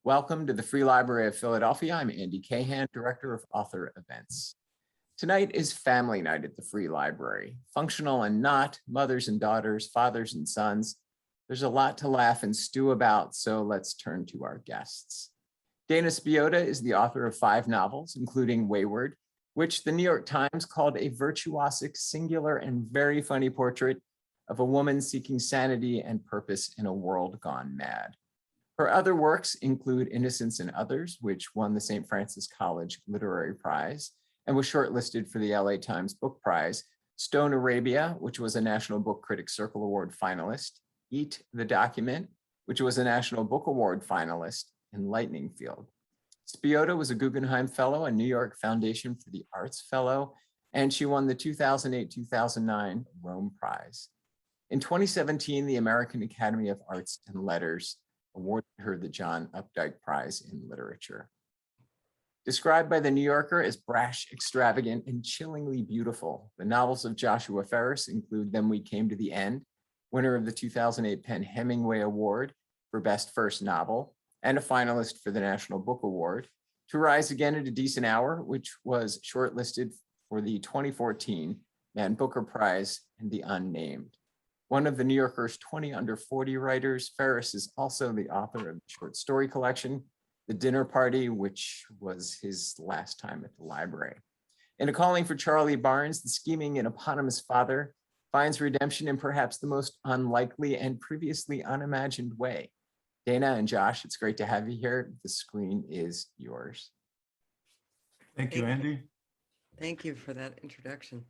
Welcome to the Free Library of Philadelphia. I'm Andy Cahan, Director of Author Events. Tonight is family night at the Free Library. Functional and not, mothers and daughters, fathers and sons. There's a lot to laugh and stew about, so let's turn to our guests. Dana Spiotta is the author of 5 novels, including Wayward, which the New York Times called a virtuosic, singular, and very funny portrait of a woman seeking sanity and purpose in a world gone mad. Her other works include Innocence and Others, which won the St. Francis College Literary Prize and was shortlisted for the LA Times Book Prize, Stone Arabia, which was a National Book Critics Circle Award finalist, Eat the Document, which was a National Book Award finalist, and Lightning Field. Spiotta was a Guggenheim Fellow and New York Foundation for the Arts Fellow, and she won the 2008-2009 Rome Prize. In 2017, the American Academy of Arts and Letters awarded her the John Updike Prize in Literature. Described by The New Yorker as brash, extravagant, and chillingly beautiful, the novels of Joshua Ferris include Then We Came to the End, winner of the 2008 PEN Hemingway Award for Best First Novel, and a finalist for the National Book Award, To Rise Again at a Decent Hour, which was shortlisted for the 2014 Man Booker Prize and the Unnamed. One of the New Yorker's 20 under 40 writers, Ferris is also the author of the short story collection, The Dinner Party, which was his last time at the library. In A Calling for Charlie Barnes, the scheming and eponymous father finds redemption in perhaps the most unlikely and previously unimagined way. Dana and Josh, it's great to have you here. The screen is yours. Thank you, Andy. Thank you for that introduction.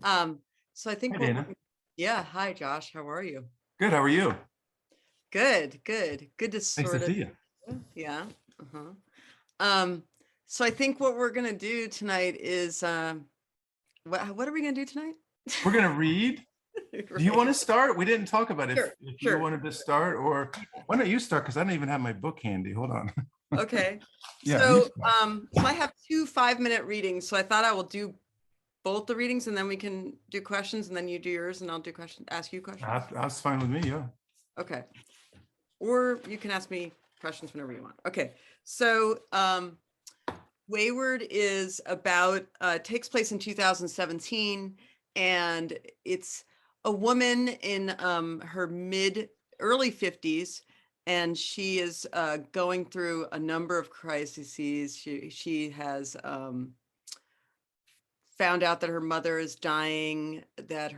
So I think, Hi, Dana. Yeah, hi, Josh. How are you? Good. How are you? Good to Nice sort to of, see you. yeah. So I think what we're gonna do tonight is, what are we gonna do tonight? We're gonna read. Do you want to start? We didn't talk about it. Sure, If sure. you wanted to start, or why don't you start? Because I don't even have my book handy. Hold on. Okay. Yeah, So, you start. so I have 2 5-minute readings. So I thought I will do both the readings and then we can do questions and then you do yours and I'll do questions, ask you questions. That's fine with me. Yeah. Okay. Or you can ask me questions whenever you want. Okay. So Wayward is about, takes place in 2017, and it's a woman in her early 50s, and she is going through a number of crises. She has found out that her mother is dying, that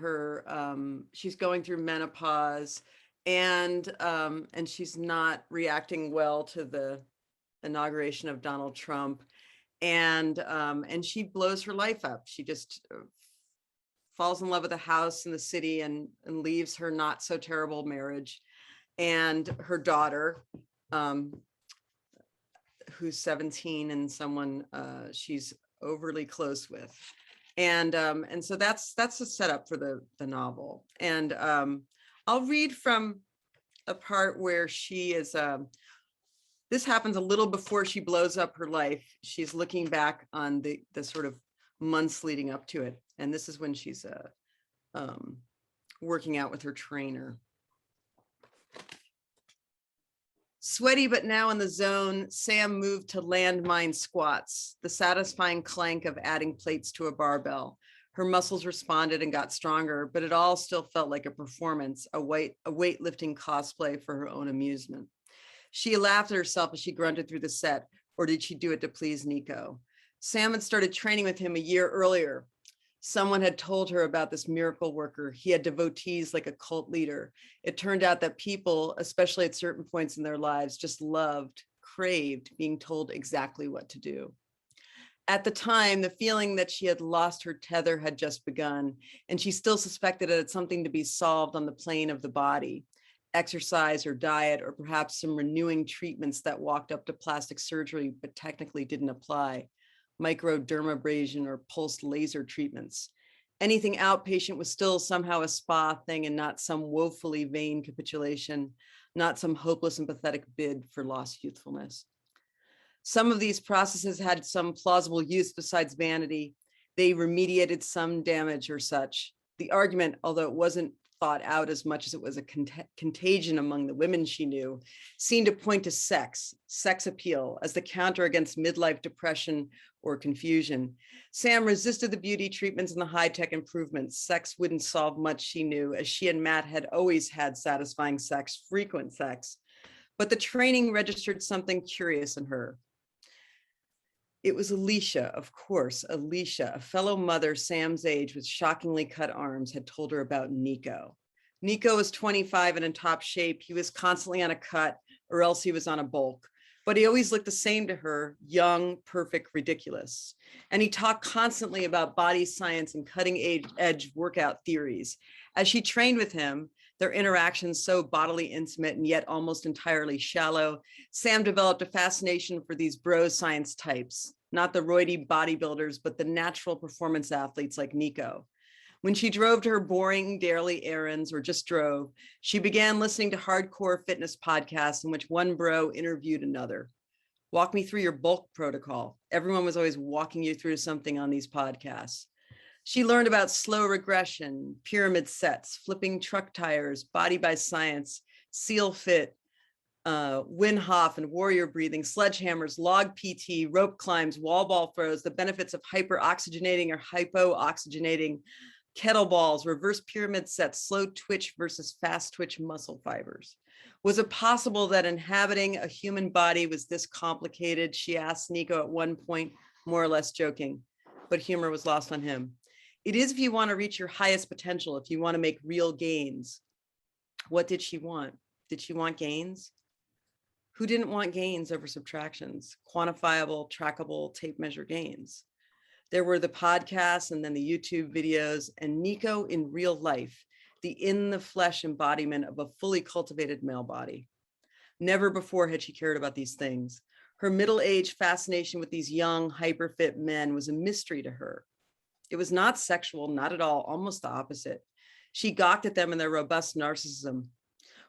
she's going through menopause, and she's not reacting well to the inauguration of Donald Trump, and she blows her life up. She just falls in love with a house in the city and leaves her not so terrible marriage, and her daughter, who's 17, and someone she's overly close with. And so that's the setup for the novel. And I'll read from a part where she is, this happens a little before she blows up her life. She's looking back on the sort of months leading up to it. And this is when she's working out with her trainer. Sweaty but now in the zone, Sam moved to landmine squats, the satisfying clank of adding plates to a barbell. Her muscles responded and got stronger, but it all still felt like a performance, a weightlifting cosplay for her own amusement. She laughed at herself as she grunted through the set, or did she do it to please Nico? Sam had started training with him a year earlier. Someone had told her about this miracle worker. He had devotees like a cult leader. It turned out that people, especially at certain points in their lives, just craved being told exactly what to do. At the time, the feeling that she had lost her tether had just begun, and she still suspected it had something to be solved on the plane of the body. Exercise or diet, or perhaps some renewing treatments that walked up to plastic surgery but technically didn't apply. Microdermabrasion or pulsed laser treatments. Anything outpatient was still somehow a spa thing and not some woefully vain capitulation, not some hopeless and pathetic bid for lost youthfulness. Some of these processes had some plausible use besides vanity. They remediated some damage or such. The argument, although it wasn't thought out as much as it was a contagion among the women she knew, seemed to point to sex appeal as the counter against midlife depression or confusion. Sam resisted the beauty treatments and the high-tech improvements. Sex wouldn't solve much, she knew, as she and Matt had always had satisfying sex, frequent sex. But the training registered something curious in her. It was Alicia, of course, Alicia, a fellow mother Sam's age with shockingly cut arms, had told her about Nico. Nico was 25 and in top shape. He was constantly on a cut or else he was on a bulk, but he always looked the same to her, young, perfect, ridiculous. And he talked constantly about body science and cutting edge workout theories. As she trained with him, their interactions so bodily intimate and yet almost entirely shallow, Sam developed a fascination for these bro science types, not the roidy bodybuilders, but the natural performance athletes like Nico. When she drove to her boring daily errands or just drove, she began listening to hardcore fitness podcasts in which one bro interviewed another. Walk me through your bulk protocol. Everyone was always walking you through something on these podcasts. She learned about slow regression, pyramid sets, flipping truck tires, body by science, seal fit, Wim Hof and warrior breathing, sledgehammers, log PT, rope climbs, wall ball throws, the benefits of hyperoxygenating or hypooxygenating, kettlebells, reverse pyramid sets, slow twitch versus fast twitch muscle fibers. Was it possible that inhabiting a human body was this complicated? She asked Nico at one point, more or less joking, but humor was lost on him. It is if you want to reach your highest potential, if you want to make real gains. What did she want? Did she want gains? Who didn't want gains over subtractions, quantifiable, trackable, tape measure gains? There were the podcasts and then the YouTube videos, and Nico in real life, the in the flesh embodiment of a fully cultivated male body. Never before had she cared about these things. Her middle-aged fascination with these young, hyper-fit men was a mystery to her. It was not sexual, not at all, almost the opposite. She gawked at them in their robust narcissism.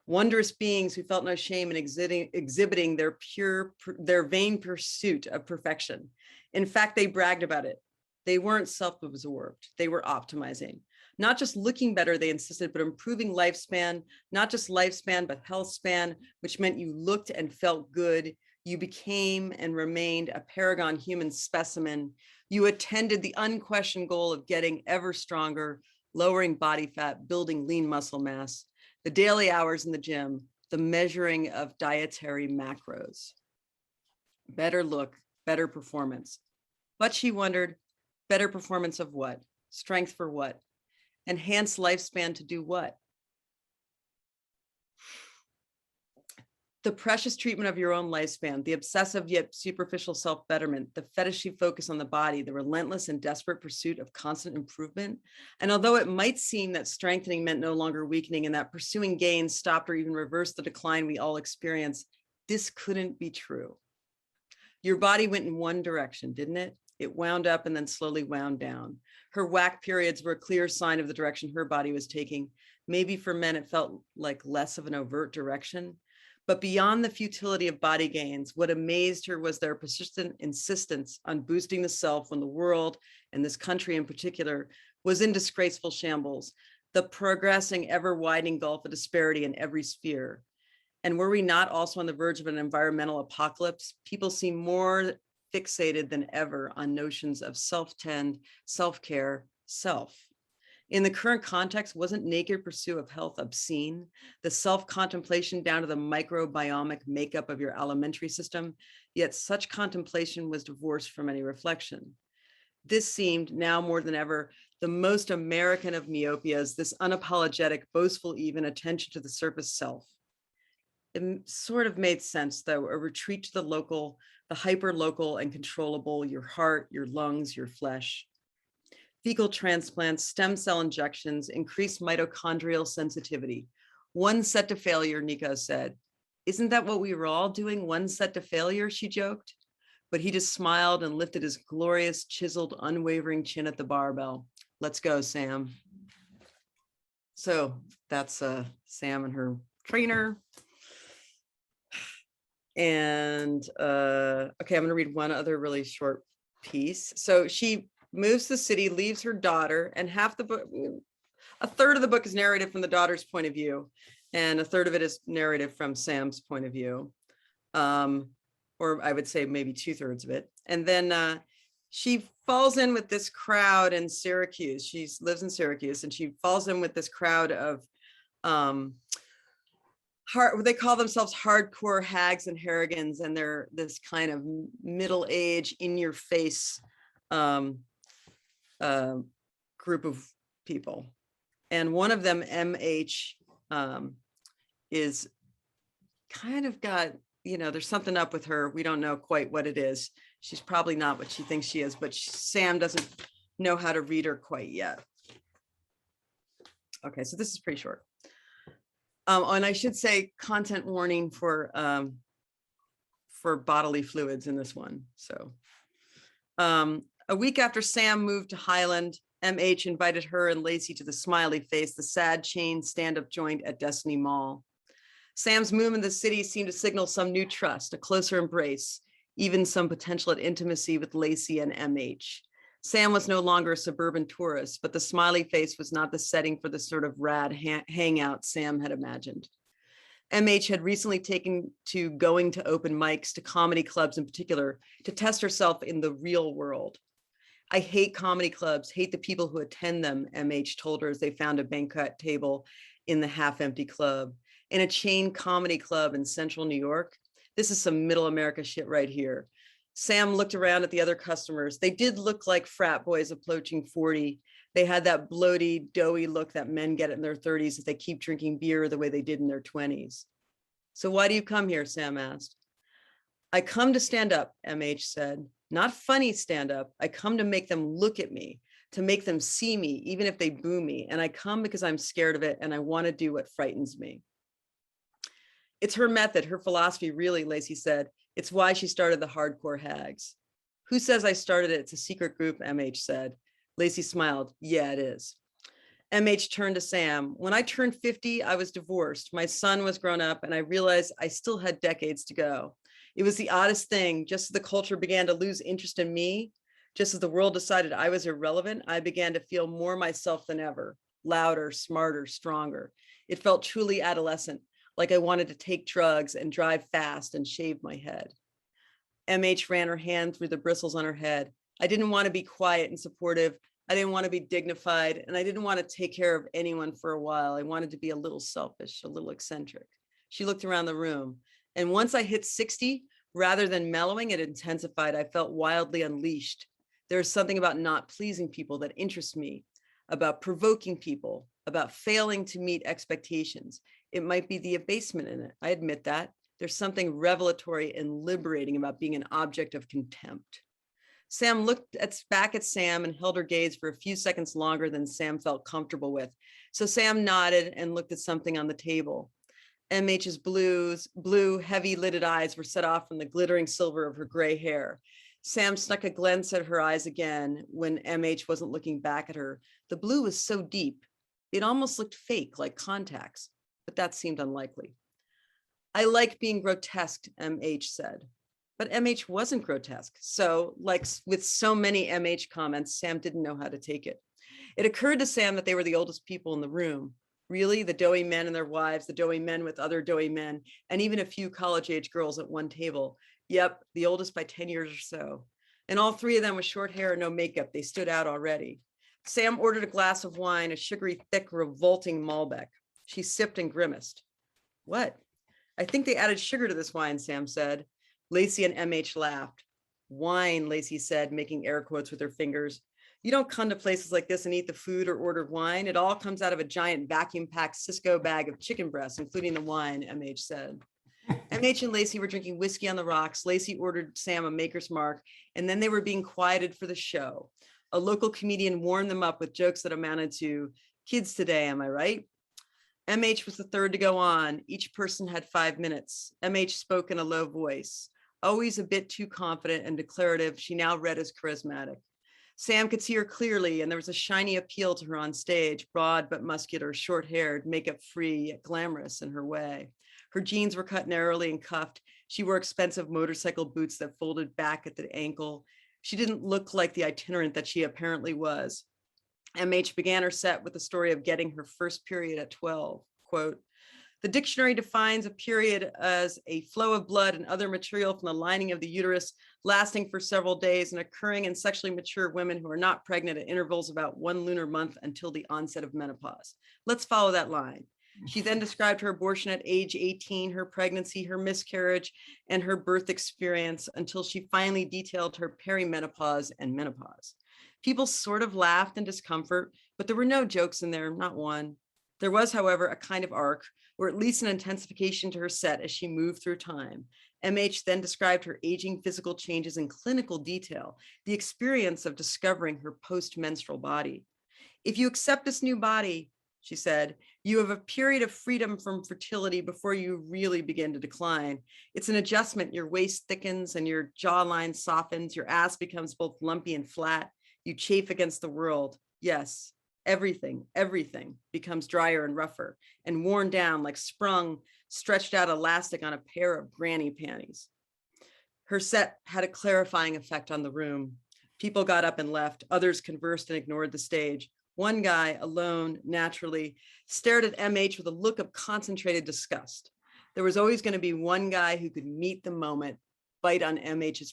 Wondrous beings who felt no shame in exhibiting their vain pursuit of perfection. In fact, they bragged about it. They weren't self-absorbed. They were optimizing. Not just looking better, they insisted, but improving lifespan, not just lifespan, but health span, which meant you looked and felt good. You became and remained a paragon human specimen. You attended the unquestioned goal of getting ever stronger, lowering body fat, building lean muscle mass, the daily hours in the gym, the measuring of dietary macros. Better look, better performance. But she wondered, better performance of what? Strength for what? Enhanced lifespan to do what? The precious treatment of your own lifespan, the obsessive yet superficial self-betterment, the fetishy focus on the body, the relentless and desperate pursuit of constant improvement. And although it might seem that strengthening meant no longer weakening and that pursuing gains stopped or even reversed the decline we all experience, this couldn't be true. Your body went in one direction, didn't it? It wound up and then slowly wound down. Her whack periods were a clear sign of the direction her body was taking. Maybe for men, it felt like less of an overt direction. But beyond the futility of body gains, what amazed her was their persistent insistence on boosting the self when the world, and this country in particular, was in disgraceful shambles, the progressing, ever-widening gulf of disparity in every sphere. And were we not also on the verge of an environmental apocalypse? People seem more fixated than ever on notions of self-tend, self-care, self. In the current context, wasn't naked pursuit of health obscene? The self-contemplation down to the microbiomic makeup of your alimentary system, yet such contemplation was divorced from any reflection. This seemed, now more than ever, the most American of myopias, this unapologetic, boastful even attention to the surface self. It sort of made sense, though, a retreat to the local, the hyper-local and controllable, your heart, your lungs, your flesh. Fecal transplants, stem cell injections, increased mitochondrial sensitivity. One set to failure, Nico said. Isn't that what we were all doing? One set to failure, she joked. But he just smiled and lifted his glorious, chiseled, unwavering chin at the barbell. Let's go, Sam. So that's Sam and her trainer. And okay, I'm gonna read one other really short piece. So she moves to the city, leaves her daughter, and half the book. A third of the book is narrated from the daughter's point of view, and a third of it is narrative from Sam's point of view. Or I would say maybe 2/3 of it. And then she falls in with this crowd in Syracuse. She lives in Syracuse, and she falls in with this crowd of they call themselves hardcore hags and harrigans, and they're this kind of middle-aged, in-your-face group of people. And one of them, MH, is kind of got, there's something up with her. We don't know quite what it is. She's probably not what she thinks she is, but Sam doesn't know how to read her quite yet. Okay, so this is pretty short. And I should say content warning for bodily fluids in this one. So a week after Sam moved to Highland, MH invited her and Lacey to the Smiley Face, the sad chain stand-up joint at Destiny Mall. Sam's movement in the city seemed to signal some new trust, a closer embrace, even some potential at intimacy with Lacey and MH. Sam was no longer a suburban tourist, but the Smiley Face was not the setting for the sort of rad hangout Sam had imagined. MH had recently taken to going to open mics, to comedy clubs in particular, to test herself in the real world. I hate comedy clubs, hate the people who attend them, MH told her as they found a banquet table in the half-empty club. In a chain comedy club in central New York, this is some middle America shit right here. Sam looked around at the other customers. They did look like frat boys approaching 40. They had that bloaty, doughy look that men get in their 30s if they keep drinking beer the way they did in their 20s. So why do you come here? Sam asked. I come to stand up, MH said. Not funny stand up. I come to make them look at me, to make them see me, even if they boo me. And I come because I'm scared of it and I want to do what frightens me. It's her method, her philosophy, really, Lacey said. It's why she started the Hardcore Hags. Who says I started it? It's a secret group, MH said. Lacey smiled. Yeah, it is. MH turned to Sam. When I turned 50, I was divorced. My son was grown up, and I realized I still had decades to go. It was the oddest thing. Just as the culture began to lose interest in me, just as the world decided I was irrelevant, I began to feel more myself than ever, louder, smarter, stronger. It felt truly adolescent, like I wanted to take drugs and drive fast and shave my head. MH ran her hand through the bristles on her head. I didn't want to be quiet and supportive. I didn't want to be dignified, and I didn't want to take care of anyone for a while. I wanted to be a little selfish, a little eccentric. She looked around the room, and once I hit 60, rather than mellowing, it intensified. I felt wildly unleashed. There's something about not pleasing people that interests me, about provoking people, about failing to meet expectations. It might be the abasement in it. I admit that. There's something revelatory and liberating about being an object of contempt. Sam looked back at Sam and held her gaze for a few seconds longer than Sam felt comfortable with. So Sam nodded and looked at something on the table. MH's blue, heavy-lidded eyes were set off from the glittering silver of her gray hair. Sam snuck a glance at her eyes again when MH wasn't looking back at her. The blue was so deep, it almost looked fake, like contacts, but that seemed unlikely. I like being grotesque, MH said. But MH wasn't grotesque. So, like with so many MH comments, Sam didn't know how to take it. It occurred to Sam that they were the oldest people in the room. Really, the doughy men and their wives, the doughy men with other doughy men, and even a few college-age girls at one table. Yep, the oldest by 10 years or so. And all three of them with short hair and no makeup. They stood out already. Sam ordered a glass of wine, a sugary, thick, revolting Malbec. She sipped and grimaced. What? I think they added sugar to this wine, Sam said. Lacey and MH laughed. Wine, Lacey said, making air quotes with her fingers. You don't come to places like this and eat the food or order wine. It all comes out of a giant vacuum-packed Cisco bag of chicken breasts, including the wine, MH said. MH and Lacey were drinking whiskey on the rocks. Lacey ordered Sam a Maker's Mark, and then they were being quieted for the show. A local comedian warmed them up with jokes that amounted to, kids today, am I right? MH was the third to go on. Each person had 5 minutes. MH spoke in a low voice. Always a bit too confident and declarative, she now read as charismatic. Sam could see her clearly, and there was a shiny appeal to her on stage, broad but muscular, short-haired, makeup-free, yet glamorous in her way. Her jeans were cut narrowly and cuffed. She wore expensive motorcycle boots that folded back at the ankle. She didn't look like the itinerant that she apparently was. MH began her set with the story of getting her first period at 12. Quote, "The dictionary defines a period as a flow of blood and other material from the lining of the uterus lasting for several days and occurring in sexually mature women who are not pregnant at intervals about 1 lunar month until the onset of menopause." Let's follow that line. She then described her abortion at age 18, her pregnancy, her miscarriage, and her birth experience until she finally detailed her perimenopause and menopause. People sort of laughed in discomfort, but there were no jokes in there, not one. There was, however, a kind of arc, or at least an intensification to her set as she moved through time. MH then described her aging physical changes in clinical detail, the experience of discovering her post-menstrual body. "If you accept this new body," she said, "you have a period of freedom from fertility before you really begin to decline. It's an adjustment. Your waist thickens and your jawline softens. Your ass becomes both lumpy and flat. You chafe against the world. Yes, everything becomes drier and rougher and worn down like sprung, stretched out elastic on a pair of granny panties." Her set had a clarifying effect on the room. People got up and left. Others conversed and ignored the stage. One guy, alone, naturally, stared at MH with a look of concentrated disgust. There was always going to be one guy who could meet the moment, bite on MH's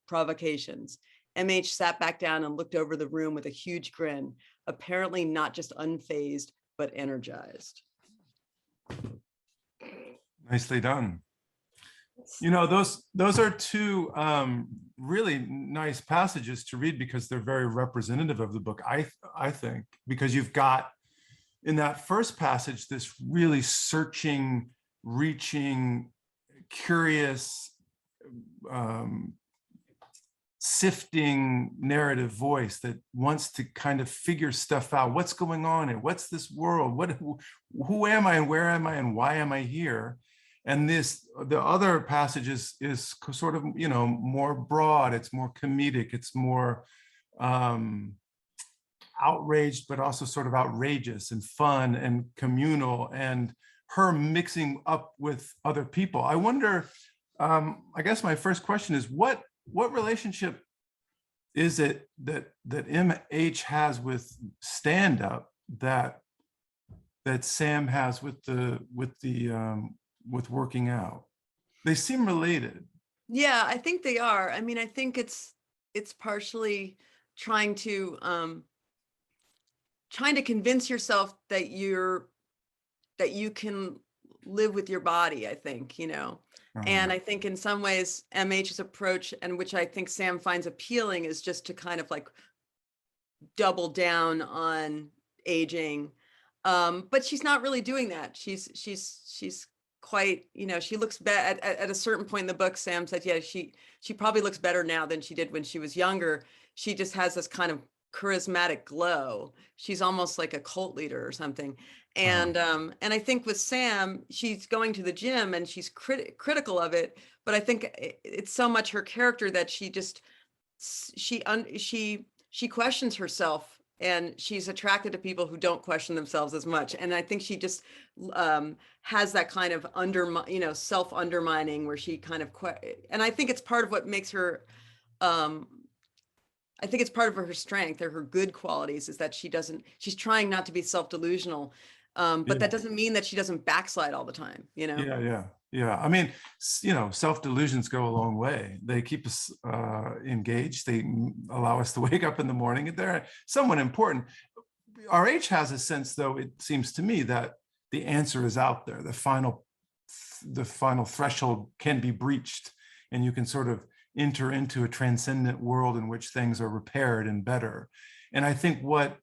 provocations. MH sat back down and looked over the room with a huge grin, apparently not just unfazed, but energized. Nicely done. You know, those are two really nice passages to read because they're very representative of the book, I think, because you've got in that first passage this really searching, reaching, curious, sifting narrative voice that wants to kind of figure stuff out. What's going on and what's this world? Who am I and where am I and why am I here? And the other passage is sort of, you know, more broad, it's more comedic, it's more outraged, but also sort of outrageous and fun and communal, and her mixing up with other people. I wonder, I guess my first question is, what relationship is it that MH has with stand-up that Sam has with working out? They seem related. Yeah, I think they are. I mean, I think it's partially trying to convince yourself that you can live with your body, I think, you know. And I think in some ways MH's approach, and which I think Sam finds appealing, is just to kind of like double down on aging. But she's not really doing that. She's quite, you know, she looks bad at a certain point in the book. Sam said, yeah, she probably looks better now than she did when she was younger. She just has this kind of charismatic glow. She's almost like a cult leader or something. And I think with Sam, she's going to the gym and she's critical of it, but I think it's so much her character that she questions herself, and she's attracted to people who don't question themselves as much. And I think she just has that kind of self-undermining where she kind of, and I think it's part of what makes her, I think it's part of her strength or her good qualities, is that she's trying not to be self-delusional. But that doesn't mean that she doesn't backslide all the time, you know? Yeah. I mean, you know, self-delusions go a long way. They keep us engaged. They allow us to wake up in the morning. They're somewhat important. RH has a sense, though, it seems to me, that the answer is out there. The final threshold can be breached, and you can sort of enter into a transcendent world in which things are repaired and better. And I think what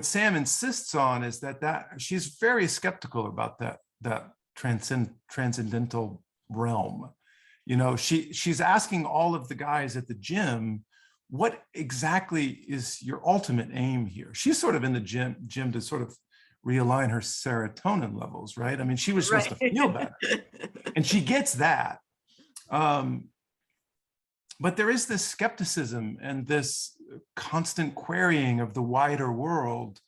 Sam insists on is that she's very skeptical about that transcendental realm. You know, she's asking all of the guys at the gym, what exactly is your ultimate aim here? She's sort of in the gym to sort of realign her serotonin levels, right? I mean, she was supposed to feel better, and she gets that. But there is this skepticism and this constant querying of the wider world.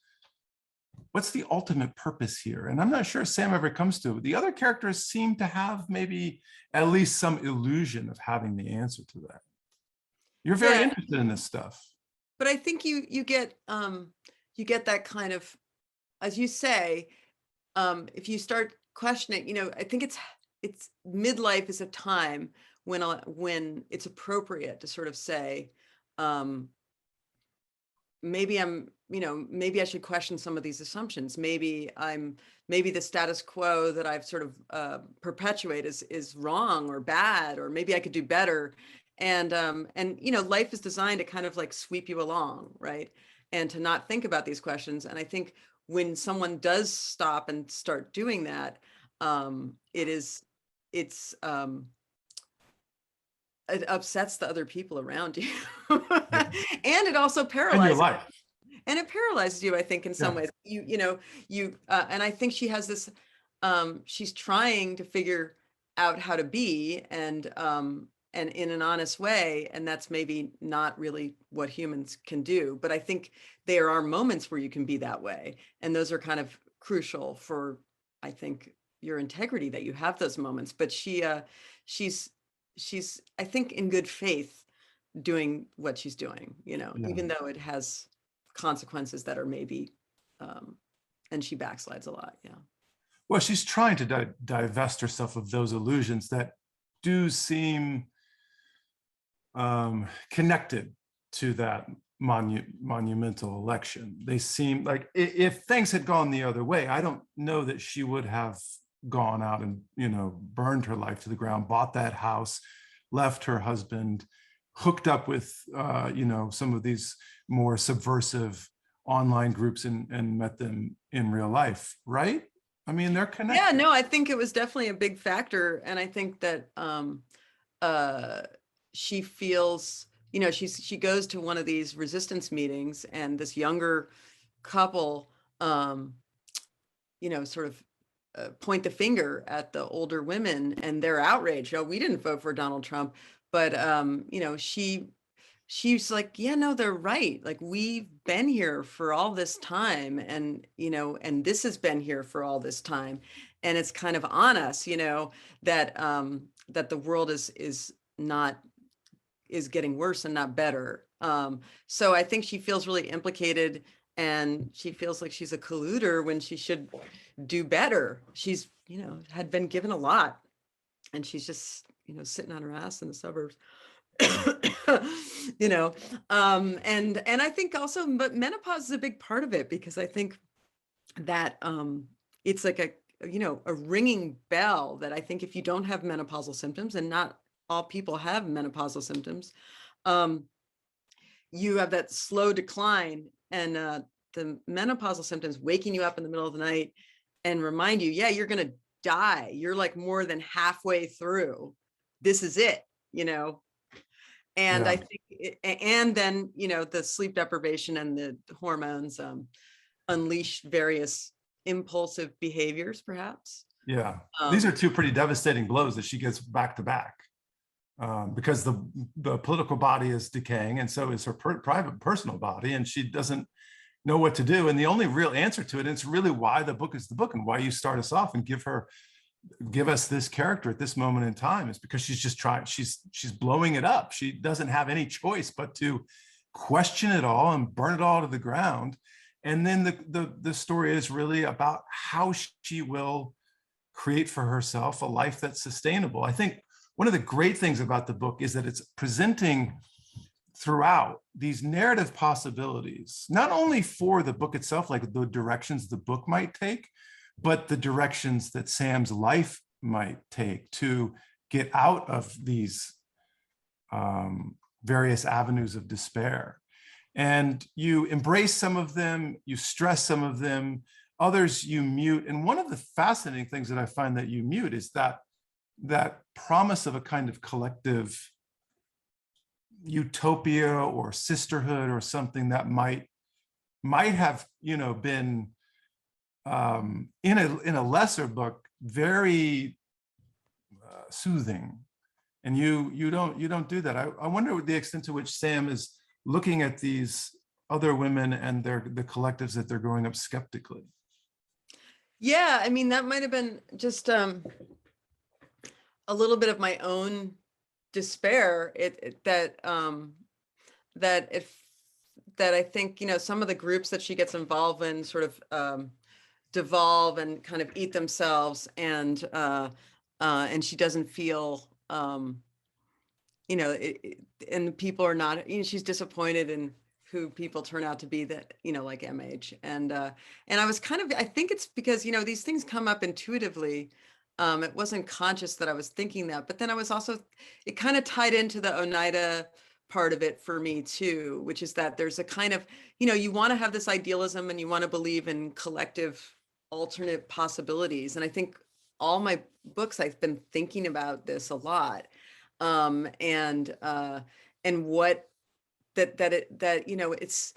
What's the ultimate purpose here? And I'm not sure Sam ever comes to it. The other characters seem to have maybe at least some illusion of having the answer to that. You're very interested in this stuff. But I think you get that kind of, as you say, if you start questioning, I think it's midlife is a time when it's appropriate to sort of say, maybe maybe I should question some of these assumptions. Maybe the status quo that I've sort of perpetuate is wrong or bad, or maybe I could do better. And life is designed to kind of like sweep you along, right? And to not think about these questions. And I think when someone does stop and start doing that, it upsets the other people around you. And it also In your paralyzes. life. And it paralyzes you, I think, in some ways. And I think she has this, she's trying to figure out how to be, and in an honest way, and that's maybe not really what humans can do. But I think there are moments where you can be that way, and those are kind of crucial for, I think, your integrity, that you have those moments. But she's I think in good faith doing what she's doing, even though it has consequences that are maybe, and she backslides a lot. Yeah. Well, she's trying to divest herself of those illusions that do seem connected to that monumental election. They seem like if things had gone the other way, I don't know that she would have gone out and burned her life to the ground, bought that house, left her husband, hooked up with some of these more subversive online groups and met them in real life, right? I mean, they're connected. Yeah, no, I think it was definitely a big factor. And I think that she feels, she goes to one of these resistance meetings, and this younger couple, sort of point the finger at the older women, and they're outraged. We didn't vote for Donald Trump, but she's like, yeah, no, they're right. Like, we've been here for all this time, and and this has been here for all this time, and it's kind of on us, that that the world is getting worse and not better. So I think she feels really implicated, and she feels like she's a colluder when she should do better. She's, had been given a lot, and she's just, sitting on her ass in the suburbs. And I think also, but menopause is a big part of it, because I think that it's like a ringing bell, that I think if you don't have menopausal symptoms, and not all people have menopausal symptoms, you have that slow decline, and the menopausal symptoms waking you up in the middle of the night and remind you, yeah, you're going to die. You're like more than halfway through. This is it, And Yeah. I think, and then, the sleep deprivation and the hormones unleash various impulsive behaviors, perhaps. Yeah. These are two pretty devastating blows that she gets back to back, because the political body is decaying, and so is her private personal body, and she doesn't know what to do. And the only real answer to it, and it's really why the book is the book, and why you start us off and give us this character at this moment in time, is because she's just trying, she's blowing it up. She doesn't have any choice but to question it all and burn it all to the ground. And then the story is really about how she will create for herself a life that's sustainable. I think one of the great things about the book is that it's presenting throughout these narrative possibilities, not only for the book itself, like the directions the book might take, but the directions that Sam's life might take to get out of these various avenues of despair. And you embrace some of them, you stress some of them, others you mute. And one of the fascinating things that I find that you mute is that promise of a kind of collective utopia or sisterhood, or something that might have been in a lesser book very soothing, and you don't do that. I wonder the extent to which Sam is looking at these other women and the collectives that they're growing up skeptically. Yeah, I mean, that might have been just a little bit of my own despair. That if that I think, some of the groups that she gets involved in sort of devolve and kind of eat themselves, and she doesn't feel, and people are not, she's disappointed in who people turn out to be, that, like MH. And I was I think it's because, these things come up intuitively. It wasn't conscious that I was thinking that, but then I was also, it kind of tied into the Oneida part of it for me too, which is that there's a kind of, you want to have this idealism and you want to believe in collective alternate possibilities. And I think all my books, I've been thinking about this a lot. And what it's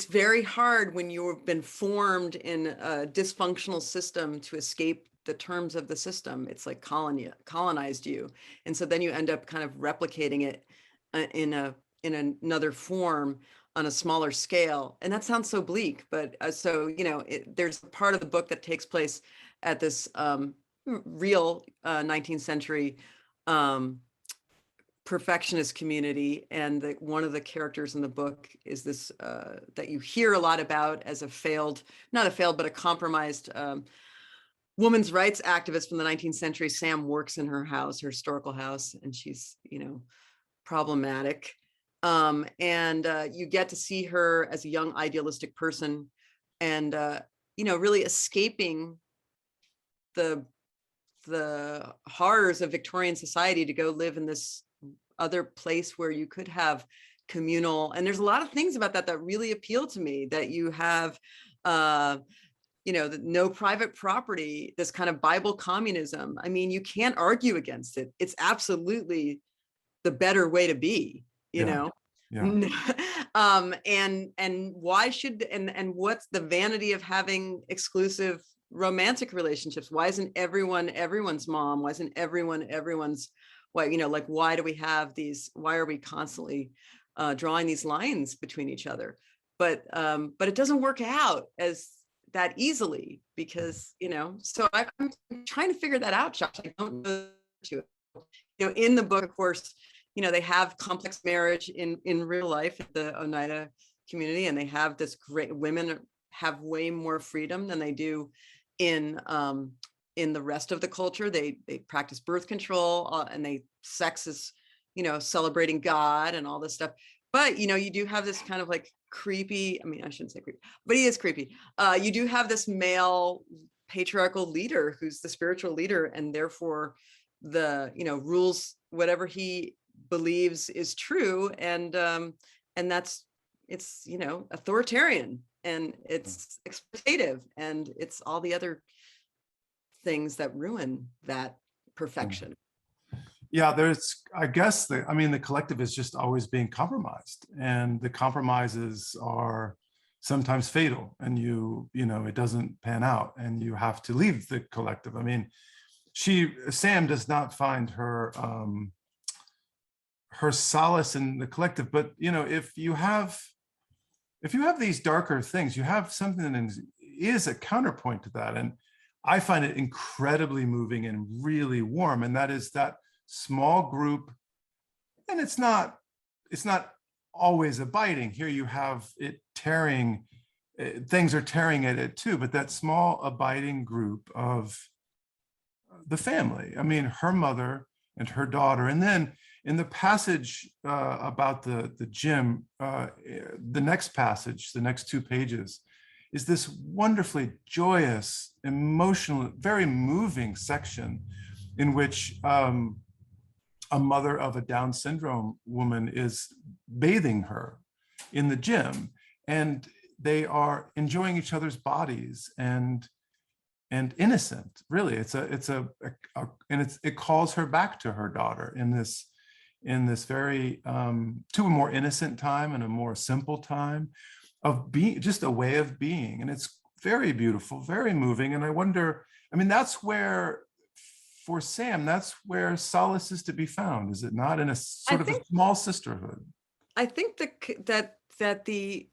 very hard when you've been formed in a dysfunctional system to escape the terms of the system. It's like colonized you. And so then you end up kind of replicating it in another form on a smaller scale. And that sounds so bleak, but there's a part of the book that takes place at this real 19th century perfectionist community. And one of the characters in the book is this, that you hear a lot about as but a compromised women's rights activist from the 19th century. Sam works in her house, her historical house, and she's, problematic. You get to see her as a young idealistic person, and, really escaping the horrors of Victorian society to go live in this other place where you could have communal. And there's a lot of things about that really appeal to me, that you have, no private property, this kind of Bible communism. I mean, you can't argue against it. It's absolutely the better way to be, Yeah. and why should, and what's the vanity of having exclusive romantic relationships? Why isn't everyone everyone's mom? Why isn't everyone everyone's wife? Why do we have these, why are we constantly drawing these lines between each other? But it doesn't work out as that easily, because so I'm trying to figure that out, Josh. I don't know. In the book, of course, they have complex marriage in real life at the Oneida community, and they have this great, women have way more freedom than they do in the rest of the culture. They practice birth control, and sex is, celebrating God and all this stuff. But, you do have this kind of like creepy, I mean, I shouldn't say creepy, but he is creepy. You do have this male patriarchal leader who's the spiritual leader, and therefore the, rules whatever he believes is true. And it's, authoritarian, and it's exploitative, and it's all the other things that ruin that perfection. Yeah, I guess the collective is just always being compromised, and the compromises are sometimes fatal, and it doesn't pan out, and you have to leave the collective. I mean, Sam does not find her solace in the collective, but if you have these darker things, you have something that is a counterpoint to that. And I find it incredibly moving and really warm, and that is that small group. And it's not always abiding. Here you have it tearing, things are tearing at it too, but that small abiding group of the family. I mean, her mother and her daughter. And then in the passage about the gym, the next passage, the next 2 pages, is this wonderfully joyous, emotional, very moving section in which a mother of a Down syndrome woman is bathing her in the gym, and they are enjoying each other's bodies and innocent. Really, it calls her back to her daughter in this very to a more innocent time and a more simple time of being, just a way of being. And it's very beautiful, very moving. And I wonder, I mean, that's where, for Sam, that's where solace is to be found, is it not? In a sort of a small sisterhood. I think that the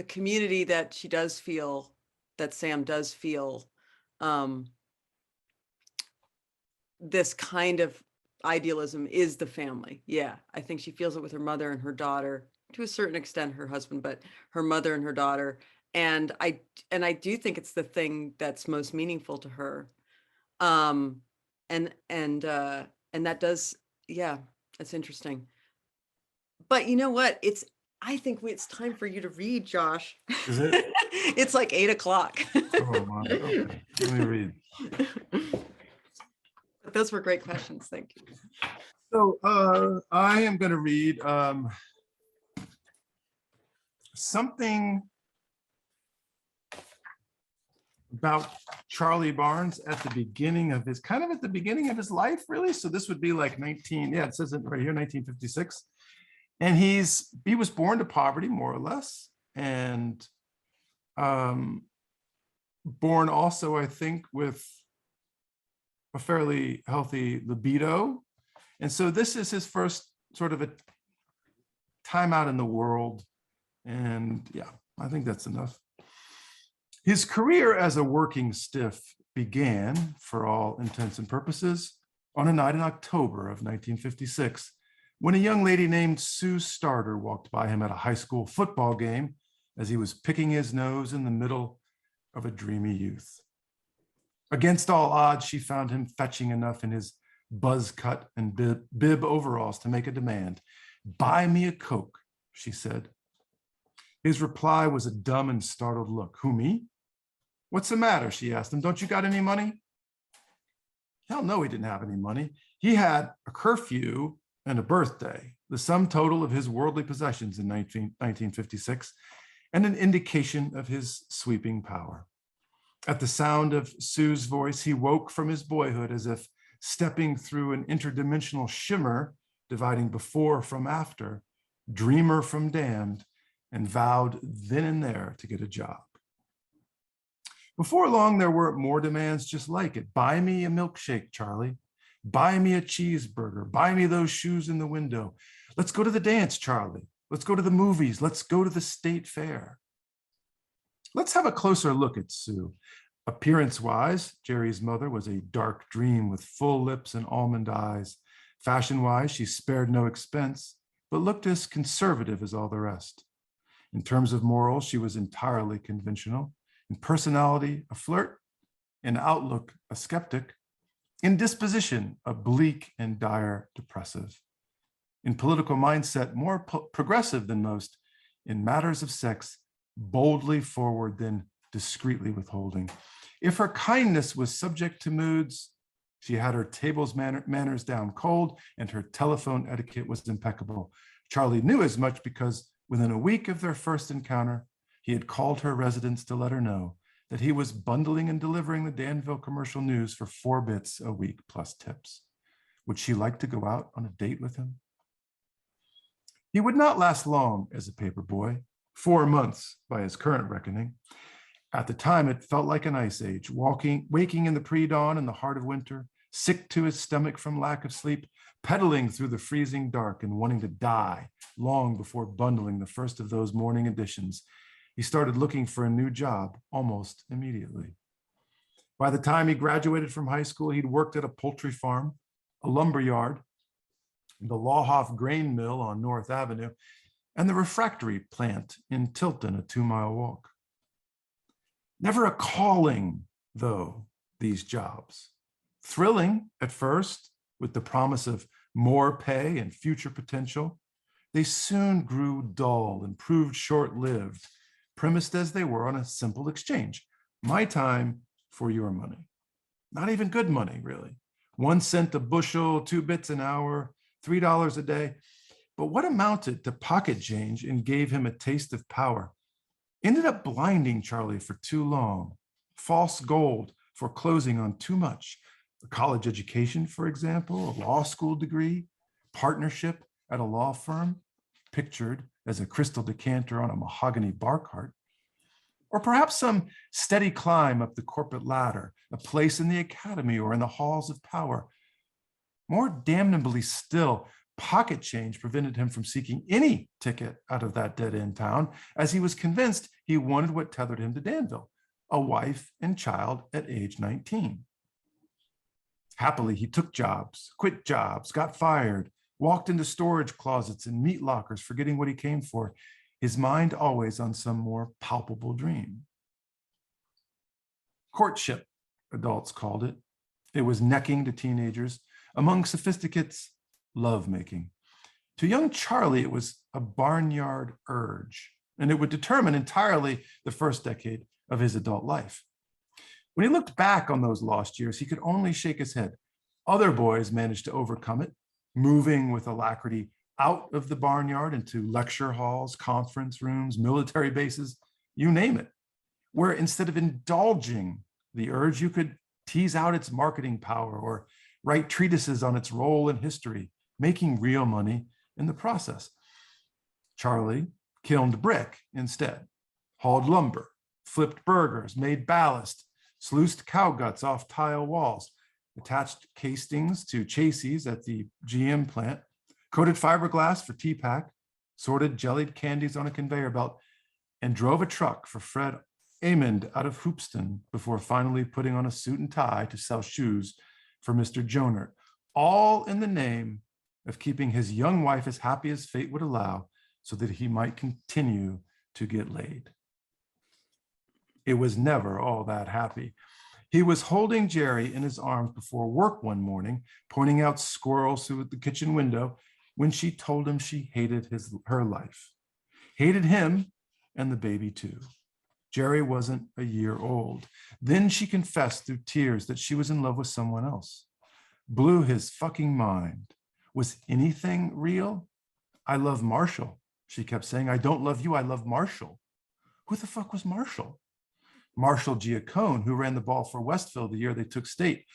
community that she does feel, that Sam does feel, this kind of idealism is the family. Yeah, I think she feels it with her mother and her daughter, to a certain extent her husband, but her mother and her daughter. And I do think it's the thing that's most meaningful to her. And that does, yeah, that's interesting. But you know what? I think it's time for you to read, Josh. Is it? It's like 8 o'clock. Oh, my. Okay. Let me read. But those were great questions. Thank you. So I am going to read something about Charlie Barnes at the beginning of his life, really. So this would be like it says it right here, 1956. And he was born to poverty, more or less, and born also, I think, with a fairly healthy libido. And so this is his first sort of a time out in the world. And yeah, I think that's enough. His career as a working stiff began, for all intents and purposes, on a night in October of 1956, when a young lady named Sue Starter walked by him at a high school football game as he was picking his nose in the middle of a dreamy youth. Against all odds, she found him fetching enough in his buzz cut and bib overalls to make a demand. "Buy me a Coke," she said. His reply was a dumb and startled look. "Who, me? What's the matter?" she asked him. "Don't you got any money?" Hell no, he didn't have any money. He had a curfew and a birthday, the sum total of his worldly possessions in 1956, and an indication of his sweeping power. At the sound of Sue's voice, he woke from his boyhood as if stepping through an interdimensional shimmer, dividing before from after, dreamer from damned, and vowed then and there to get a job. Before long, there were more demands just like it. "Buy me a milkshake, Charlie. Buy me a cheeseburger. Buy me those shoes in the window. Let's go to the dance, Charlie. Let's go to the movies. Let's go to the state fair." Let's have a closer look at Sue. Appearance-wise, Jerry's mother was a dark dream with full lips and almond eyes. Fashion-wise, she spared no expense, but looked as conservative as all the rest. In terms of morals, she was entirely conventional. In personality, a flirt. In outlook, a skeptic. In disposition, a bleak and dire depressive. In political mindset, more progressive than most. In matters of sex, boldly forward than discreetly withholding. If her kindness was subject to moods, she had her table's manners down cold, and her telephone etiquette was impeccable. Charlie knew as much because within a week of their first encounter, he had called her residence to let her know that he was bundling and delivering the Danville commercial news for 4 bits a week plus tips. Would she like to go out on a date with him? He would not last long as a paper boy, 4 months by his current reckoning. At the time, it felt like an ice age, waking in the pre-dawn in the heart of winter, sick to his stomach from lack of sleep, pedaling through the freezing dark and wanting to die long before bundling the first of those morning editions. He started looking for a new job almost immediately. By the time he graduated from high school, he'd worked at a poultry farm, a lumber yard, the Lawhoff grain mill on North Avenue, and the refractory plant in Tilton, a 2-mile walk. Never a calling, though, these jobs. Thrilling at first, with the promise of more pay and future potential, they soon grew dull and proved short-lived, premised as they were on a simple exchange. My time for your money. Not even good money, really. 1 cent a bushel, 2 bits an hour, $3 a day. But what amounted to pocket change and gave him a taste of power ended up blinding Charlie for too long. False gold foreclosing on too much. A college education, for example, a law school degree, partnership at a law firm, pictured as a crystal decanter on a mahogany bar cart. Or perhaps some steady climb up the corporate ladder, a place in the academy or in the halls of power. More damnably still, pocket change prevented him from seeking any ticket out of that dead-end town, as he was convinced he wanted what tethered him to Danville, a wife and child at age 19. Happily, he took jobs, quit jobs, got fired, walked into storage closets and meat lockers, forgetting what he came for, his mind always on some more palpable dream. Courtship, adults called it. It was necking to teenagers. Among sophisticates, lovemaking. To young Charlie, it was a barnyard urge, and it would determine entirely the first decade of his adult life. When he looked back on those lost years, he could only shake his head. Other boys managed to overcome it, moving with alacrity out of the barnyard into lecture halls, conference rooms, military bases, you name it, where instead of indulging the urge, you could tease out its marketing power or write treatises on its role in history, making real money in the process. Charlie kilned brick instead, hauled lumber, flipped burgers, made ballast, sluiced cow guts off tile walls, attached castings to chassis at the GM plant, coated fiberglass for T-Pack, sorted jellied candies on a conveyor belt, and drove a truck for Fred Amond out of Hoopston before finally putting on a suit and tie to sell shoes for Mr. Jonert, all in the name of keeping his young wife as happy as fate would allow so that he might continue to get laid. It was never all that happy. He was holding Jerry in his arms before work one morning, pointing out squirrels through the kitchen window, when she told him she hated her life, hated him and the baby too. Jerry wasn't a year old. Then she confessed through tears that she was in love with someone else. Blew his fucking mind. Was anything real? I love Marshall, she kept saying. I don't love you, I love Marshall. Who the fuck was Marshall? Marshall Giacone, who ran the ball for Westville the year they took state.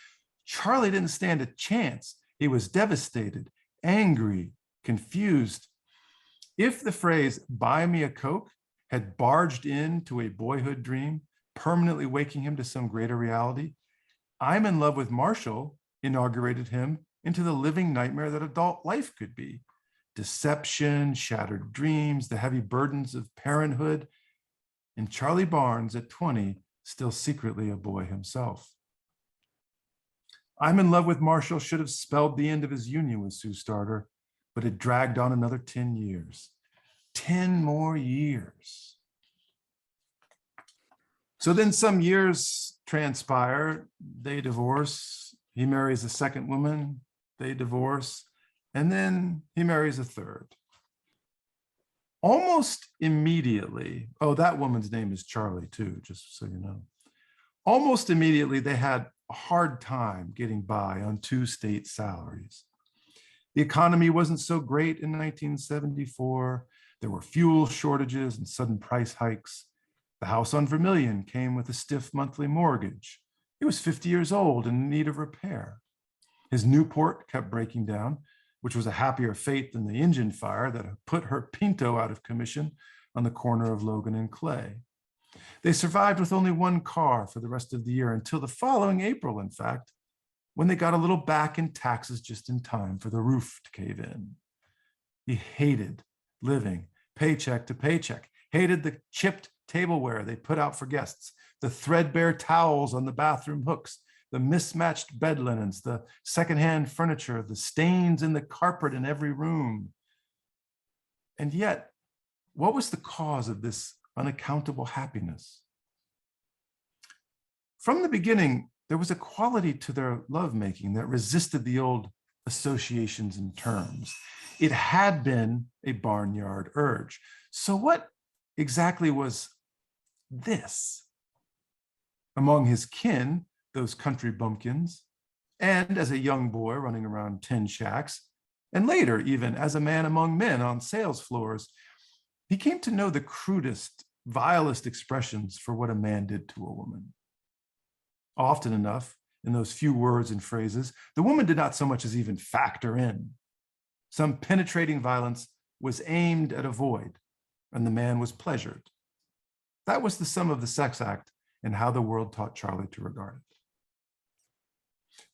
Charlie didn't stand a chance. He was devastated, angry, confused. If the phrase, buy me a Coke, had barged into a boyhood dream, permanently waking him to some greater reality, I'm in love with Marshall inaugurated him into the living nightmare that adult life could be. Deception, shattered dreams, the heavy burdens of parenthood, and Charlie Barnes at 20, still secretly a boy himself. I'm in love with Marshall should have spelled the end of his union with Sue Starter, but it dragged on another 10 years. 10 more years. So then some years transpire, they divorce, he marries a second woman, they divorce, and then he marries a third. Almost immediately, oh, that woman's name is Charlie too, just so you know. Almost immediately, they had a hard time getting by on 2 state salaries. The economy wasn't so great in 1974. There were fuel shortages and sudden price hikes. The house on Vermilion came with a stiff monthly mortgage. It was 50 years old and in need of repair. His Newport kept breaking down, which was a happier fate than the engine fire that put her Pinto out of commission on the corner of Logan and Clay. They survived with only 1 car for the rest of the year until the following April, in fact, when they got a little back in taxes just in time for the roof to cave in. He hated living paycheck to paycheck, hated the chipped tableware they put out for guests, the threadbare towels on the bathroom hooks, the mismatched bed linens, the secondhand furniture, the stains in the carpet in every room. And yet, what was the cause of this unaccountable happiness? From the beginning, there was a quality to their lovemaking that resisted the old associations and terms. It had been a barnyard urge. So what exactly was this? Among his kin, those country bumpkins, and as a young boy running around tin shacks, and later even as a man among men on sales floors, he came to know the crudest, vilest expressions for what a man did to a woman. Often enough, in those few words and phrases, the woman did not so much as even factor in. Some penetrating violence was aimed at a void, and the man was pleasured. That was the sum of the sex act and how the world taught Charlie to regard it.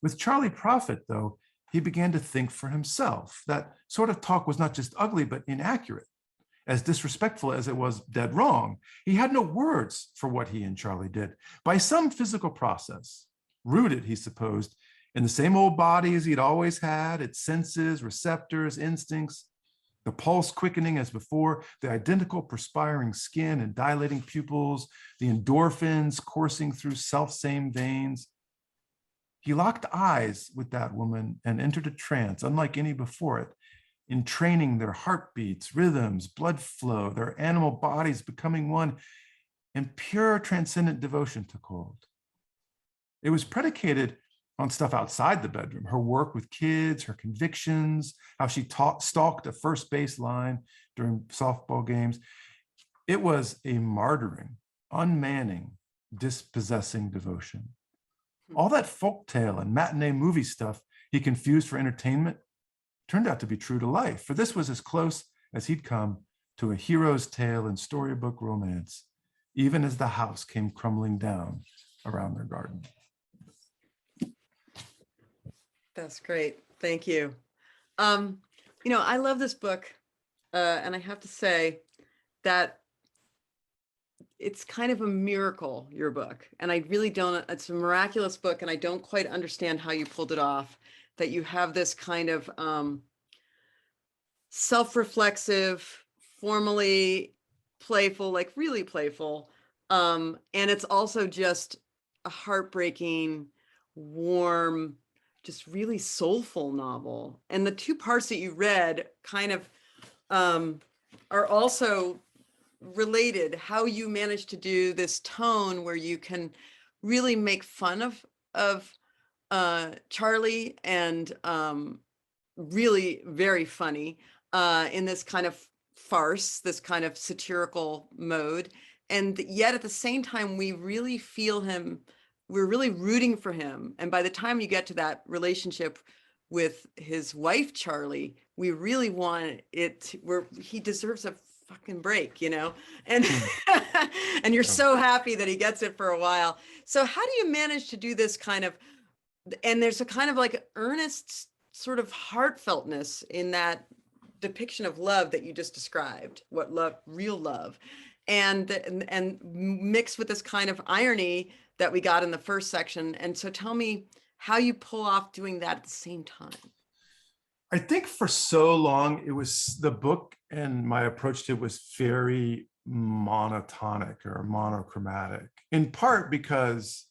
With Charlie Prophet, though, he began to think for himself. That sort of talk was not just ugly, but inaccurate, as disrespectful as it was dead wrong. He had no words for what he and Charlie did. By some physical process, rooted, he supposed, in the same old body as he'd always had, its senses, receptors, instincts, the pulse quickening as before, the identical perspiring skin and dilating pupils, the endorphins coursing through self-same veins. He locked eyes with that woman and entered a trance, unlike any before it, entraining their heartbeats, rhythms, blood flow, their animal bodies becoming one, and pure transcendent devotion took hold. It was predicated on stuff outside the bedroom, her work with kids, her convictions, how she stalked a first base line during softball games. It was a martyring, unmanning, dispossessing devotion. All that folktale and matinee movie stuff he confused for entertainment turned out to be true to life, for this was as close as he'd come to a hero's tale in storybook romance, even as the house came crumbling down around their garden. That's great. Thank you. I love this book. And I have to say that it's kind of a miracle, your book. And I really don't, it's a miraculous book. And I don't quite understand how you pulled it off, that you have this kind of self-reflexive, formally playful, like really playful. And it's also just a heartbreaking, warm, just really soulful novel. And the two parts that you read kind of are also related, how you managed to do this tone where you can really make fun of Charlie and really very funny in this kind of farce, this kind of satirical mode. And yet at the same time, we really feel him, we're really rooting for him. And by the time you get to that relationship with his wife, Charlie, we really want it where he deserves a fucking break, and and you're so happy that he gets it for a while. So how do you manage to do this kind of, and there's a kind of like earnest sort of heartfeltness in that depiction of love that you just described, what love, real love, and mixed with this kind of irony that we got in the first section. And so tell me how you pull off doing that at the same time. I think for so long, it was the book and my approach to it was very monotonic or monochromatic, in part because,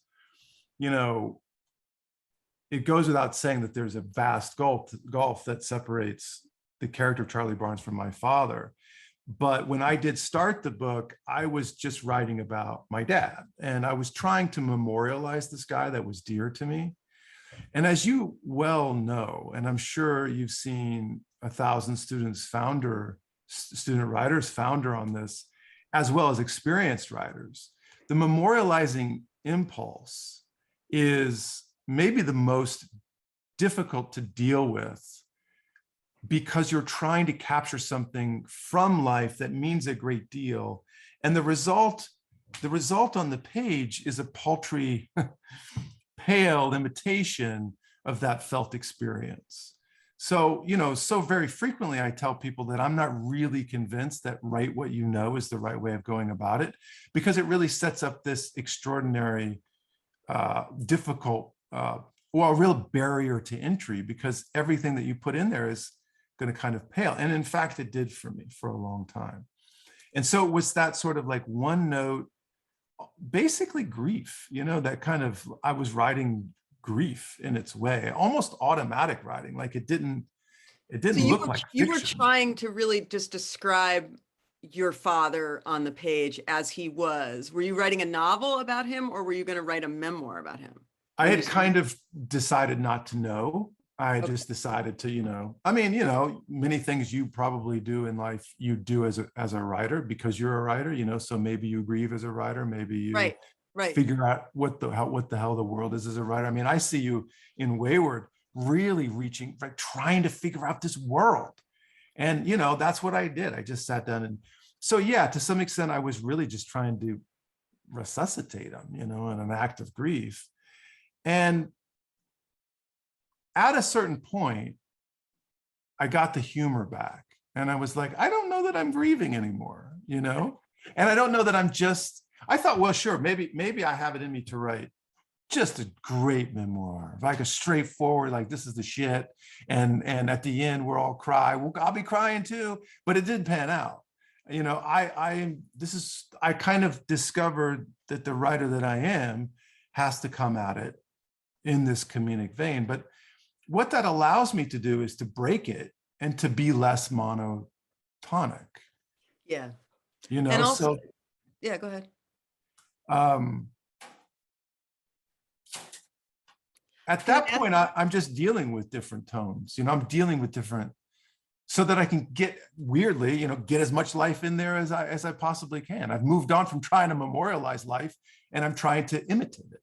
it goes without saying that there's a vast gulf that separates the character of Charlie Barnes from my father. But when I did start the book, I was just writing about my dad, and I was trying to memorialize this guy that was dear to me. And as you well know, and I'm sure you've seen 1,000 student writers founder on this, as well as experienced writers, the memorializing impulse is maybe the most difficult to deal with, because you're trying to capture something from life that means a great deal. And the result on the page is a paltry, pale imitation of that felt experience. So, so very frequently I tell people that I'm not really convinced that write what you know is the right way of going about it, because it really sets up this extraordinary, difficult, a real barrier to entry, because everything that you put in there is going to kind of pale. And in fact, it did for me for a long time. And so it was that sort of like one note, basically grief, that kind of, I was writing grief in its way, almost automatic writing. Like it didn't so look like you fiction. were trying to really just describe your father on the page as he was. Were you writing a novel about him, or were you going to write a memoir about him? I had kind of decided not to know. I just decided to, many things you probably do in life, you do as a writer because you're a writer, so maybe you grieve as a writer, maybe you figure out what the hell the world is as a writer. I mean, I see you in Wayward really reaching, like trying to figure out this world. And, that's what I did. I just sat down. And so, yeah, to some extent, I was really just trying to resuscitate him, in an act of grief. And at a certain point, I got the humor back, and I was like, I don't know that I'm grieving anymore, and I don't know that I thought, well, sure, maybe I have it in me to write just a great memoir, like a straightforward, like this is the shit. And at the end, we're all cry. Well, I'll be crying too, but it did pan out. You know, I kind of discovered that the writer that I am has to come at it in this comedic vein. But what that allows me to do is to break it and to be less monotonic. Yeah. You know, And also, so yeah, go ahead. At that point, I'm just dealing with different tones. You know, I'm dealing with different, so that I can get, weirdly, you know, get as much life in there as I possibly can. I've moved on from trying to memorialize life, and I'm trying to imitate it.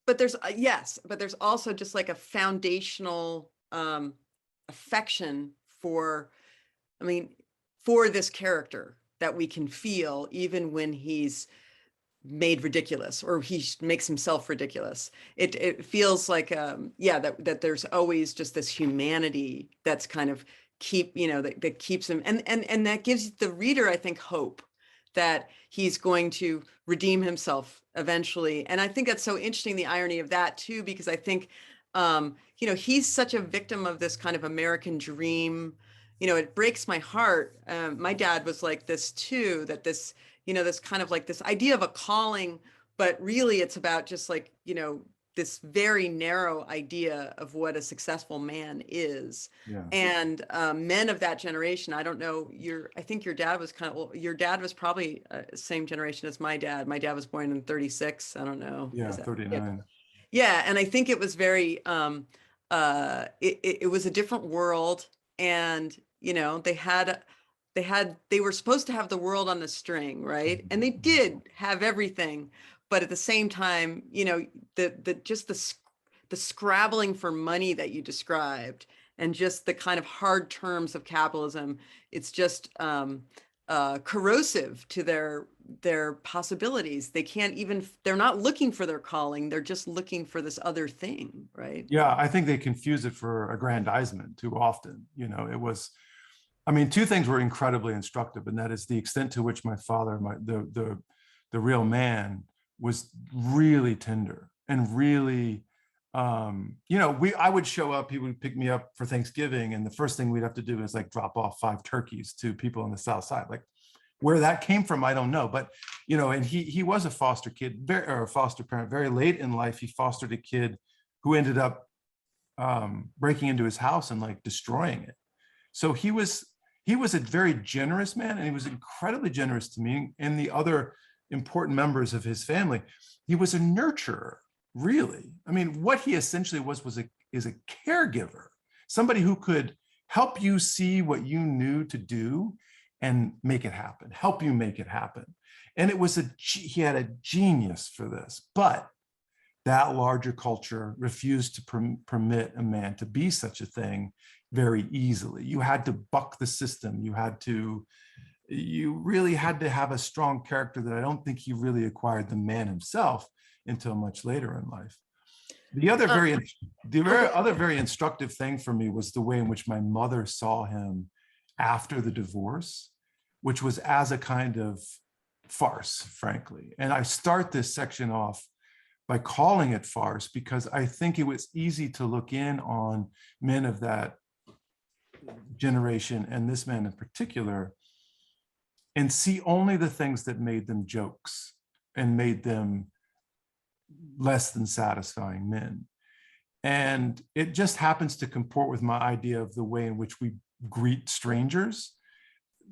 But there's yes, but there's also just like a foundational affection for, I mean, for this character that we can feel even when he's made ridiculous or he makes himself ridiculous. It feels like yeah, that there's always just this humanity that's kind of that keeps him, and that gives the reader, I think, hope that he's going to redeem himself eventually. And I think that's so interesting, the irony of that too, because I think, he's such a victim of this kind of American dream. It breaks my heart. My dad was like this too, that this, this kind of like this idea of a calling, but really it's about just like, this very narrow idea of what a successful man is. Yeah. And men of that generation, I don't know, I think your dad was your dad was probably same generation as my dad. My dad was born in 36. I don't know. Yeah, 39. Yeah. And I think it was very, it was a different world. And, they were supposed to have the world on the string, right? And they did have everything. But at the same time, the scrabbling for money that you described, and just the kind of hard terms of capitalism, it's just corrosive to their possibilities. They're not looking for their calling. They're just looking for this other thing, right? Yeah, I think they confuse it for aggrandizement too often. Two things were incredibly instructive, and that is the extent to which my father, the real man, was really tender and really, I would show up, he would pick me up for Thanksgiving, and the first thing we'd have to do is like drop off 5 turkeys to people on the South Side. Like, where that came from, I don't know, but and he was a foster kid, or a foster parent. Very late in life, he fostered a kid who ended up breaking into his house and like destroying it. So he was a very generous man, and he was incredibly generous to me and the other important members of his family. He was a nurturer, really. What he essentially is a caregiver, somebody who could help you see what you knew to do and make it happen, help you make it happen. And he had a genius for this, but that larger culture refused to permit a man to be such a thing very easily. You had to buck the system. You really had to have a strong character that I don't think he really acquired, the man himself, until much later in life. The other very instructive thing for me was the way in which my mother saw him after the divorce, which was as a kind of farce, frankly. And I start this section off by calling it farce because I think it was easy to look in on men of that generation, and this man in particular, and see only the things that made them jokes and made them less than satisfying men. And it just happens to comport with my idea of the way in which we greet strangers.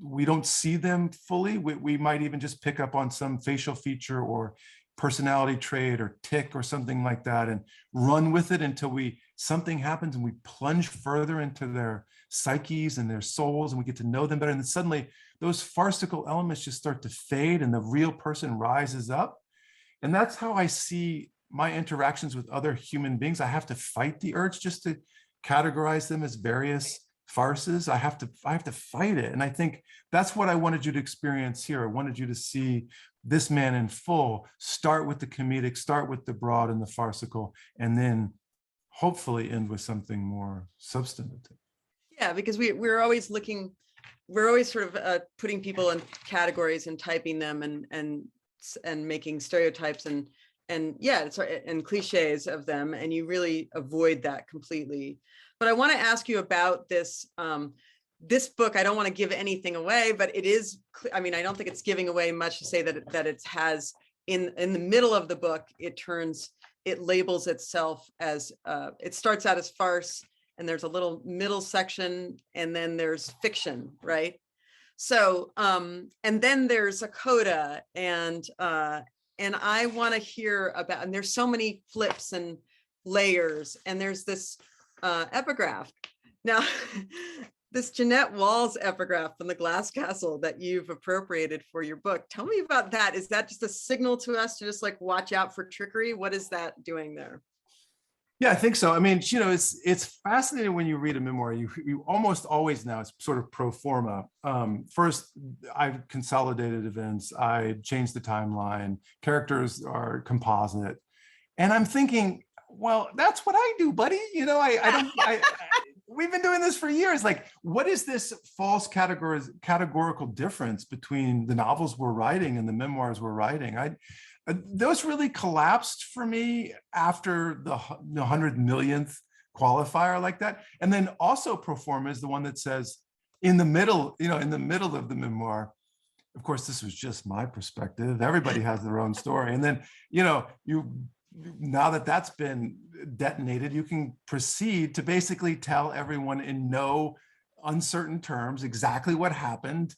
We don't see them fully. We might even just pick up on some facial feature or personality trait or tick or something like that and run with it until something happens and we plunge further into their psyches and their souls, and we get to know them better. And then suddenly those farcical elements just start to fade and the real person rises up. And that's how I see my interactions with other human beings. I have to fight the urge just to categorize them as various farces. I have to fight it. And I think that's what I wanted you to experience here. I wanted you to see this man in full, start with the comedic, start with the broad and the farcical, and then hopefully end with something more substantive. Yeah, because we're always sort of putting people in categories and typing them and making stereotypes and yeah, and cliches of them, and you really avoid that completely. But I want to ask you about this this book. I don't want to give anything away, but it is, I mean, I don't think it's giving away much to say that it has in the middle of the book, it labels itself as it starts out as farce, and there's a little middle section, and then there's fiction, right? So and then there's a coda, and I want to hear about, and there's so many flips and layers, and there's this epigraph. Now, this Jeanette Walls epigraph from the Glass Castle that you've appropriated for your book. Tell me about that. Is that just a signal to us to just like watch out for trickery? What is that doing there? Yeah, I think so. I mean, you know, it's fascinating when you read a memoir. You almost always now it's sort of pro forma. First, I've consolidated events. I changed the timeline. Characters are composite, and I'm thinking, well, that's what I do, buddy. You know, we've been doing this for years. Like, what is this false categorical difference between the novels we're writing and the memoirs we're writing? Those really collapsed for me after the 100 millionth qualifier like that. And then also pro forma is the one that says in the middle, you know, in the middle of the memoir, of course, this was just my perspective. Everybody has their own story. And then, you know, now that that's been detonated, you can proceed to basically tell everyone in no uncertain terms exactly what happened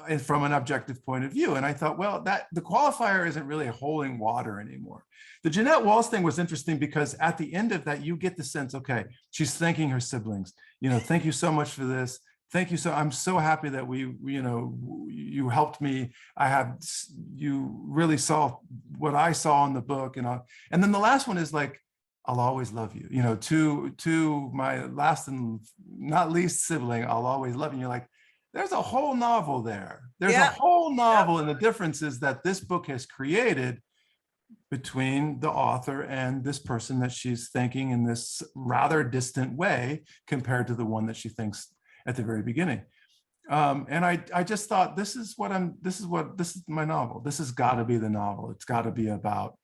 and from an objective point of view. And I thought, well, that the qualifier isn't really holding water anymore. The Jeanette Walls thing was interesting because at the end of that, you get the sense, okay, she's thanking her siblings. You know, thank you so much for this. Thank you. So I'm so happy that you helped me. You really saw what I saw in the book. And then the last one is like, I'll always love you. You know, to my last and not least sibling, I'll always love you. And you're like, there's a whole novel there. There's a whole novel. And the difference is that this book has created between the author and this person that she's thinking in this rather distant way compared to the one that she thinks at the very beginning. And I just thought, this is my novel. This has got to be the novel. It's got to be about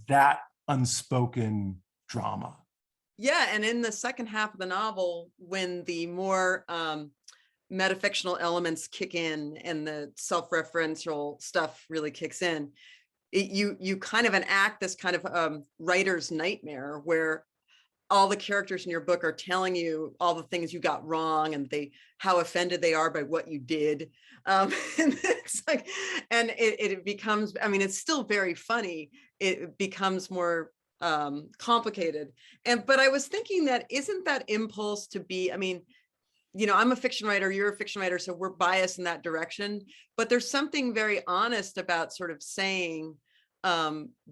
that unspoken drama. Yeah, and in the second half of the novel, when the more metafictional elements kick in and the self-referential stuff really kicks in, you kind of enact this kind of writer's nightmare where all the characters in your book are telling you all the things you got wrong and how offended they are by what you did. And it's like, and it becomes, I mean, it's still very funny. It becomes more complicated. But I was thinking that isn't that impulse to be, I mean, you know, I'm a fiction writer, you're a fiction writer, so we're biased in that direction, but there's something very honest about sort of saying,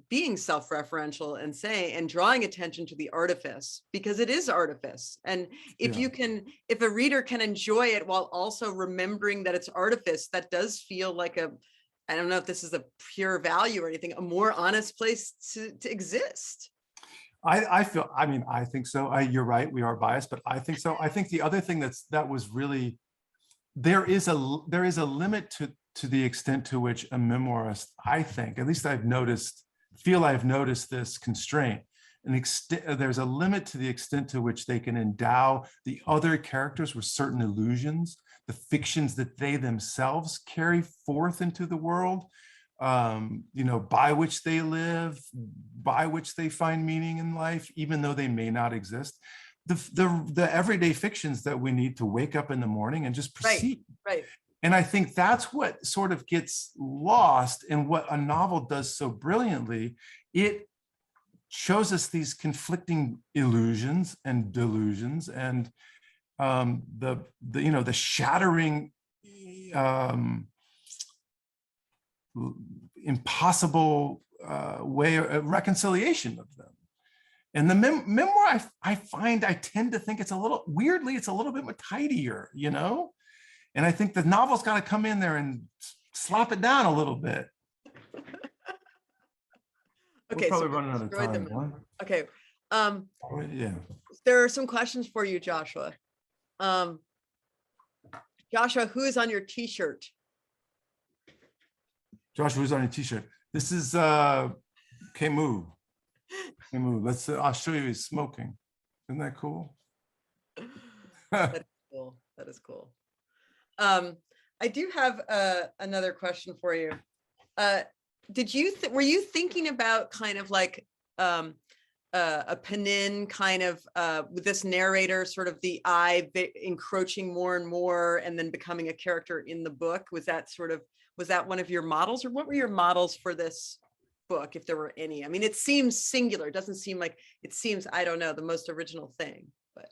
being self-referential and drawing attention to the artifice, because it is artifice. And if a reader can enjoy it while also remembering that it's artifice, that does feel like I don't know if this is a pure value or anything, a more honest place to exist. I think so. You're right. We are biased, but I think so. I think the other thing that was really, there is a limit to the extent to which a memoirist, I think, at least I've noticed this constraint. There's a limit to the extent to which they can endow the other characters with certain illusions, the fictions that they themselves carry forth into the world, by which they live, by which they find meaning in life, even though they may not exist. The everyday fictions that we need to wake up in the morning and just proceed. Right. And I think that's what sort of gets lost in what a novel does so brilliantly. It shows us these conflicting illusions and delusions and the shattering, impossible way of reconciliation of them. And the memoir, I tend to think it's a little bit tidier, you know? And I think the novel's got to come in there and slap it down a little bit. Okay, we're probably running out of time. Huh? Okay. Yeah. There are some questions for you, Joshua. Joshua, who is on your t-shirt? Joshua, who's on your t-shirt? This is Okay, move. Okay, move. I'll show you he's smoking. Isn't that cool? That is cool. That is cool. I do have another question for you. Were you thinking about kind of like a Panin kind of with this narrator, sort of the eye encroaching more and more and then becoming a character in the book? Was that one of your models, or what were your models for this book, if there were any? I mean, it seems singular. It doesn't seem like, it seems, I don't know, the most original thing, but.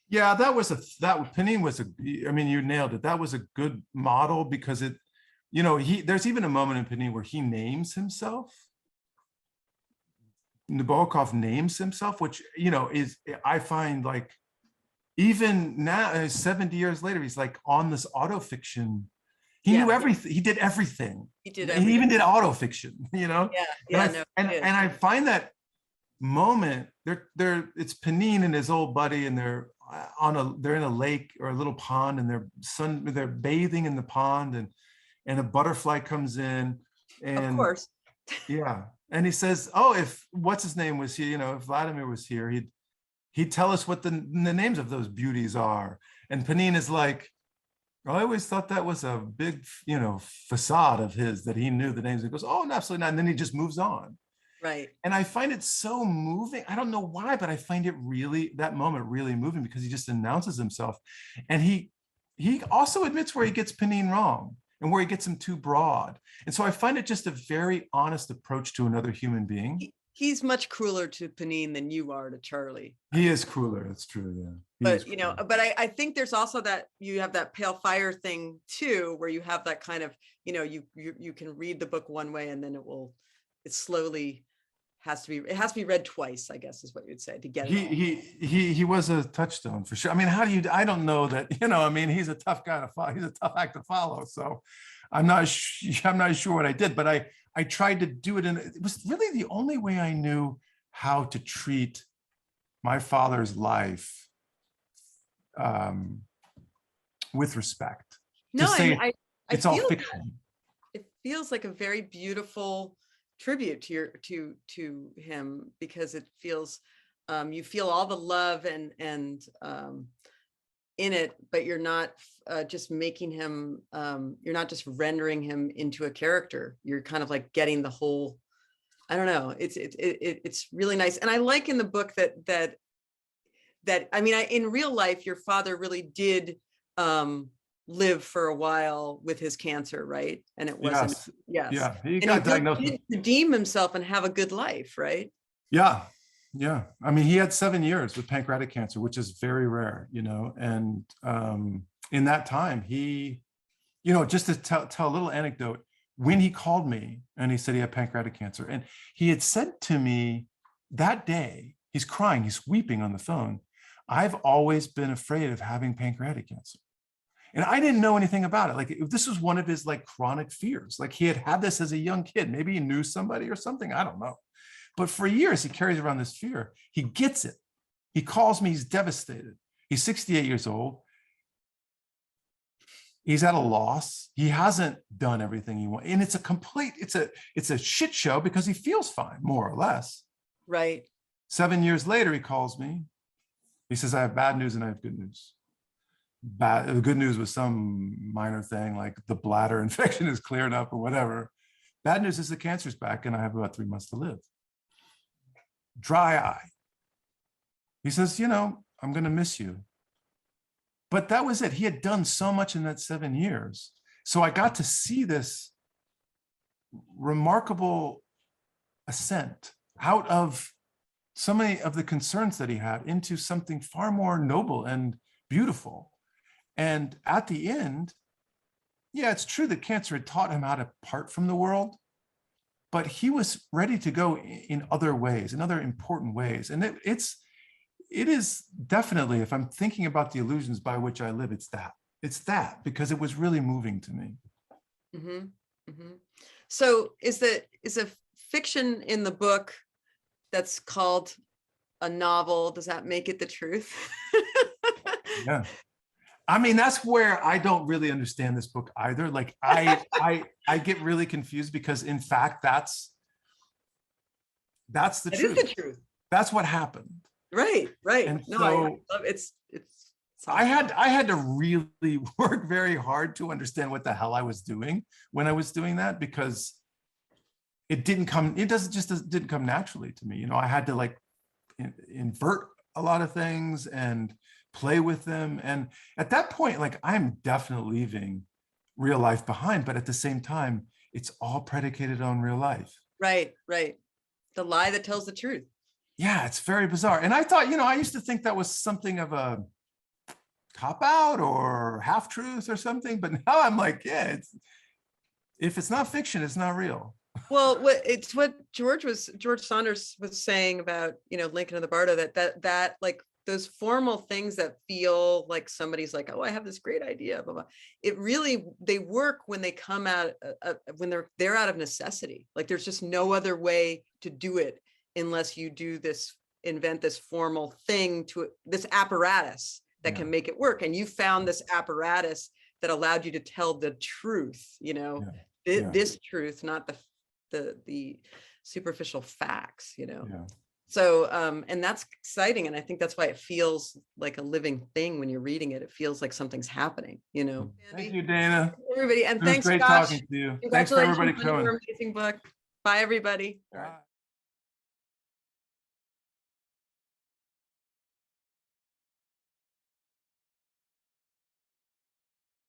Yeah, Panin was I mean, you nailed it. That was a good model because there's even a moment in Panin where he names himself. Nabokov names himself, which, I find like, even now, 70 years later, he's like on this autofiction. He knew everything. He did everything. He even did autofiction, Yeah. And I find that moment, it's Panin and his old buddy, and they're in a lake or a little pond, and they're bathing in the pond, and a butterfly comes in, and of course. Yeah. And he says, oh, if what's his name was here, if Vladimir was here, he'd tell us what the names of those beauties are. And Panin is like, I always thought that was a big, facade of his, that he knew the names. He goes, oh, no, absolutely not. And then he just moves on. Right. And I find it so moving. I don't know why, but I find that moment really moving, because he just announces himself. And he also admits where he gets Panin wrong and where he gets him too broad. And so I find it just a very honest approach to another human being. He's much crueler to Panin than you are to Charlie. He is crueler. That's true. Yeah. But I think there's also that you have that pale fire thing too, where you have that kind of, you can read the book one way, and then it slowly has to be read twice, I guess is what you'd say, to get it. He was a touchstone for sure. I mean, I don't know that, he's a tough guy to follow. He's a tough act to follow. So I'm not sure what I did, but I tried to do it. And it was really the only way I knew how to treat my father's life with respect. No, I it's all fiction. It feels like a very beautiful tribute to him, because it feels you feel all the love and in it, but you're not just making him, you're not just rendering him into a character. You're kind of like getting the whole, I don't know, it's really nice. And I like in the book that I mean, in real life, your father really did live for a while with his cancer, right? And it wasn't, yes. Yeah, he got diagnosed. He did redeem himself and have a good life, right? Yeah. I mean, he had 7 years with pancreatic cancer, which is very rare, and in that time, he, just to tell a little anecdote, when he called me and he said he had pancreatic cancer, and he had said to me that day, he's crying, he's weeping on the phone, I've always been afraid of having pancreatic cancer. And I didn't know anything about it. Like, this was one of his like chronic fears. Like, he had this as a young kid. Maybe he knew somebody or something. I don't know. But for years, he carries around this fear. He gets it. He calls me. He's devastated. He's 68 years old. He's at a loss. He hasn't done everything he wants. And it's a shit show, because he feels fine, more or less. Right. 7 years later, he calls me. He says, I have bad news and I have good news. The good news was some minor thing, like the bladder infection is cleared up or whatever. Bad news is the cancer's back and I have about 3 months to live. Dry eye. He says, I'm going to miss you. But that was it. He had done so much in that 7 years. So I got to see this remarkable ascent out of so many of the concerns that he had into something far more noble and beautiful. And at the end, yeah, it's true that cancer had taught him how to part from the world, but he was ready to go in other ways, in other important ways. And it is definitely, if I'm thinking about the illusions by which I live, it's that, because it was really moving to me. Mm-hmm. Mm-hmm. So is a fiction in the book that's called a novel, does that make it the truth? Yeah. I mean, that's where I don't really understand this book either. Like I get really confused, because in fact, That's the That truth. is the truth. That's what happened. Right. And No, so I love it's I had to really work very hard to understand what the hell I was doing when I was doing that, because it didn't come naturally to me. I had to like invert a lot of things and play with them. And at that point, like, I'm definitely leaving real life behind, but at the same time, it's all predicated on real life. right. The lie that tells the truth. Yeah, it's very bizarre. And I thought, I used to think that was something of a cop out or half truth or something, but now I'm like, yeah, if it's not fiction, it's not real. Well, it's what George Saunders was saying about, Lincoln and the Bardo, that like those formal things that feel like somebody's like, oh, I have this great idea, blah, blah. It really, they work when they come out, when they're out of necessity. Like there's just no other way to do it unless you invent this formal thing, this apparatus that can make it work. And you found this apparatus that allowed you to tell the truth, this truth, not the superficial facts, So, and that's exciting. And I think that's why it feels like a living thing when you're reading it. It feels like something's happening, Thank you, Dana. Everybody. And It was thanks, great Josh. talking to you. Thanks for Congratulations everybody on your coming. amazing book. Bye, everybody. Bye.